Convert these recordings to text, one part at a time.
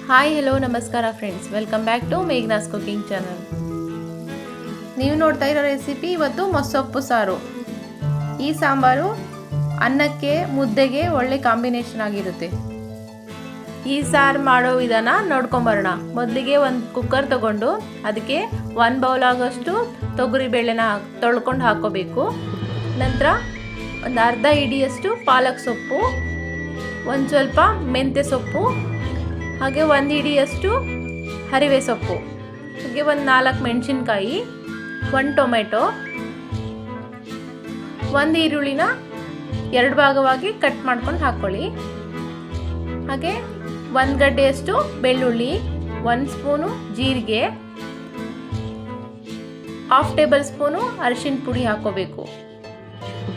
Hi hello ನಮಸ್ಕಾರ friends, welcome back to Meghna's cooking channel. ನೀವು ನೋಡ್ತಾ ಇರೋ ರೆಸಿಪಿ ಇವತ್ತು ಮೊಸೊಪ್ಪು ಸಾರು. ಈ ಸಾಂಬಾರು ಅನ್ನಕ್ಕೆ ಮುದ್ದೆಗೆ ಒಳ್ಳೆ ಕಾಂಬಿನೇಷನ್ ಆಗಿರುತ್ತೆ. ಈ ಸಾರು ಮಾಡೋ ವಿಧಾನ ನೋಡ್ಕೊಂಬರೋಣ. ಮೊದಲಿಗೆ ಒಂದು ಕುಕ್ಕರ್ ತಗೊಂಡು ಅದಕ್ಕೆ 1 ಬೌಲ್ ಆಗೋಷ್ಟು ತೊಗರಿ ಬೇಳೆನ ತೊಳ್ಕೊಂಡು ಹಾಕೋಬೇಕು. ನಂತರ ಒಂದು ಅರ್ಧ ಹಿಡಿಯಷ್ಟು ಪಾಲಕ್ ಸೊಪ್ಪು, ಒಂದು ಸ್ವಲ್ಪ ಮೆಂತ್ಯ ಸೊಪ್ಪು, ಹಾಗೆ 1 ಹಿಡಿಯಷ್ಟು ಹರಿವೆ ಸೊಪ್ಪು, ಹಾಗೆ ಒಂದು 4 ಮೆಣಸಿನ್ಕಾಯಿ, 1 ಟೊಮೆಟೊ, 1 ಈರುಳ್ಳಿನ 2 ಭಾಗವಾಗಿ ಕಟ್ ಮಾಡ್ಕೊಂಡು ಹಾಕ್ಕೊಳ್ಳಿ. ಹಾಗೆ 1 ಗಡ್ಡೆಯಷ್ಟು ಬೆಳ್ಳುಳ್ಳಿ, 1 ಸ್ಪೂನು ಜೀರಿಗೆ, 1/2 ಟೇಬಲ್ ಸ್ಪೂನು ಅರಿಶಿನ ಪುಡಿ ಹಾಕೋಬೇಕು.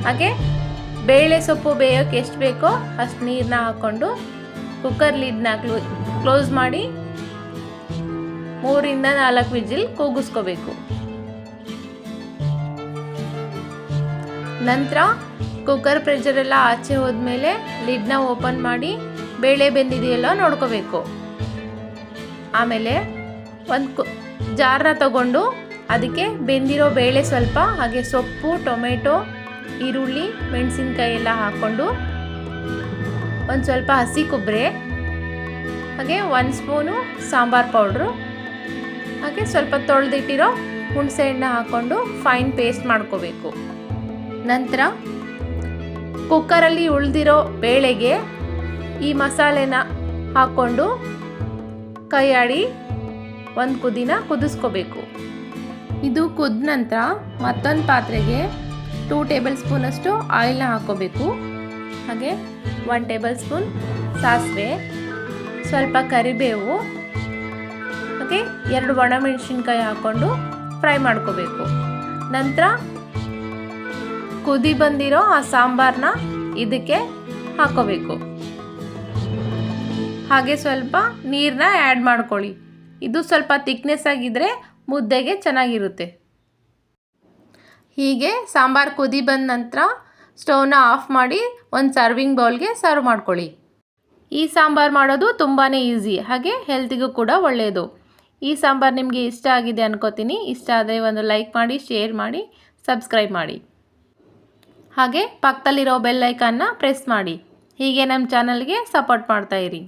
ಹಾಗೆ ಬೇಳೆ ಸೊಪ್ಪು ಬೇಯೋಕ್ಕೆ ಎಷ್ಟು ಬೇಕೋ ಅಷ್ಟು ನೀರನ್ನ ಹಾಕ್ಕೊಂಡು ಕುಕ್ಕರ್ ಲಿಡ್ನ ಕ್ಲೋಸ್ ಮಾಡಿ 3 ರಿಂದ 4 ವಿಜಿಲ್ ಕೂಗಿಸ್ಕೋಬೇಕು. ನಂತರ ಕುಕ್ಕರ್ ಪ್ರೆಷರ್ ಎಲ್ಲ ಆಚೆ ಹೋದ್ಮೇಲೆ ಲಿಡ್ನ ಓಪನ್ ಮಾಡಿ ಬೇಳೆ ಬೆಂದಿದೆಯಲ್ಲ ನೋಡ್ಕೋಬೇಕು. ಆಮೇಲೆ ಒಂದು ಜಾರ್ನ ತಗೊಂಡು ಅದಕ್ಕೆ ಬೆಂದಿರೋ ಬೇಳೆ ಸ್ವಲ್ಪ, ಹಾಗೆ ಸೊಪ್ಪು, ಟೊಮೆಟೊ, ಈರುಳ್ಳಿ, ಮೆಣಸಿನ್ಕಾಯಿ ಎಲ್ಲ ಹಾಕ್ಕೊಂಡು ಒಂದು ಸ್ವಲ್ಪ ಹಸಿ ಕೊಬ್ಬರಿ, ಹಾಗೆ 1 ಸ್ಪೂನು ಸಾಂಬಾರ್ ಪೌಡ್ರು, ಹಾಗೆ ಸ್ವಲ್ಪ ತೊಳೆದಿಟ್ಟಿರೋ ಹುಣಸೆ ಹಣ್ಣು ಹಾಕ್ಕೊಂಡು ಫೈನ್ ಪೇಸ್ಟ್ ಮಾಡ್ಕೋಬೇಕು. ನಂತರ ಕುಕ್ಕರಲ್ಲಿ ಉಳಿದಿರೋ ಬೇಳೆಗೆ ಈ ಮಸಾಲೆನ ಹಾಕ್ಕೊಂಡು ಕೈಯಾಡಿ ಒಂದು ಕುದಿನ ಕುದಿಸ್ಕೋಬೇಕು. ಇದು ಕುದ ನಂತರ ಮತ್ತೊಂದು ಪಾತ್ರೆಗೆ 2 ಟೇಬಲ್ ಸ್ಪೂನಷ್ಟು ಆಯಿಲ್ನ ಹಾಕ್ಕೋಬೇಕು. ಹಾಗೆ 1 ಟೇಬಲ್ ಸ್ಪೂನ್ ಸಾಸಿವೆ, ಸ್ವಲ್ಪ ಕರಿಬೇವು, ಹಾಗೆ 2 ಒಣಮೆಣಸಿನ್ಕಾಯಿ ಹಾಕ್ಕೊಂಡು ಫ್ರೈ ಮಾಡ್ಕೋಬೇಕು. ನಂತರ ಕುದಿ ಬಂದಿರೋ ಆ ಸಾಂಬಾರನ್ನ ಇದಕ್ಕೆ ಹಾಕೋಬೇಕು. ಹಾಗೆ ಸ್ವಲ್ಪ ನೀರನ್ನ ಆ್ಯಡ್ ಮಾಡ್ಕೊಳ್ಳಿ. ಇದು ಸ್ವಲ್ಪ ಥಿಕ್ನೆಸ್ ಆಗಿದ್ದರೆ ಮುದ್ದೆಗೆ ಚೆನ್ನಾಗಿರುತ್ತೆ. ಹೀಗೆ ಸಾಂಬಾರು ಕುದಿ ಬಂದ ನಂತರ ಸ್ಟವ್ನ ಆಫ್ ಮಾಡಿ ಒಂದು ಸರ್ವಿಂಗ್ ಬೌಲ್ಗೆ ಸರ್ವ್ ಮಾಡ್ಕೊಳ್ಳಿ. ಈ ಸಾಂಬಾರು ಮಾಡೋದು ತುಂಬಾ ಈಸಿ, ಹಾಗೆ ಹೆಲ್ತಿಗೂ ಕೂಡ ಒಳ್ಳೆಯದು. ಈ ಸಾಂಬಾರು ನಿಮಗೆ ಇಷ್ಟ ಆಗಿದೆ ಅನ್ಕೋತೀನಿ. ಇಷ್ಟ ಆದರೆ ಒಂದು ಲೈಕ್ ಮಾಡಿ, ಶೇರ್ ಮಾಡಿ, ಸಬ್ಸ್ಕ್ರೈಬ್ ಮಾಡಿ. ಹಾಗೆ ಪಕ್ಕದಲ್ಲಿರೋ ಬೆಲ್ ಐಕಾನ್ನ ಪ್ರೆಸ್ ಮಾಡಿ. ಹೀಗೆ ನಮ್ಮ ಚಾನಲ್ಗೆ ಸಪೋರ್ಟ್ ಮಾಡ್ತಾಯಿರಿ.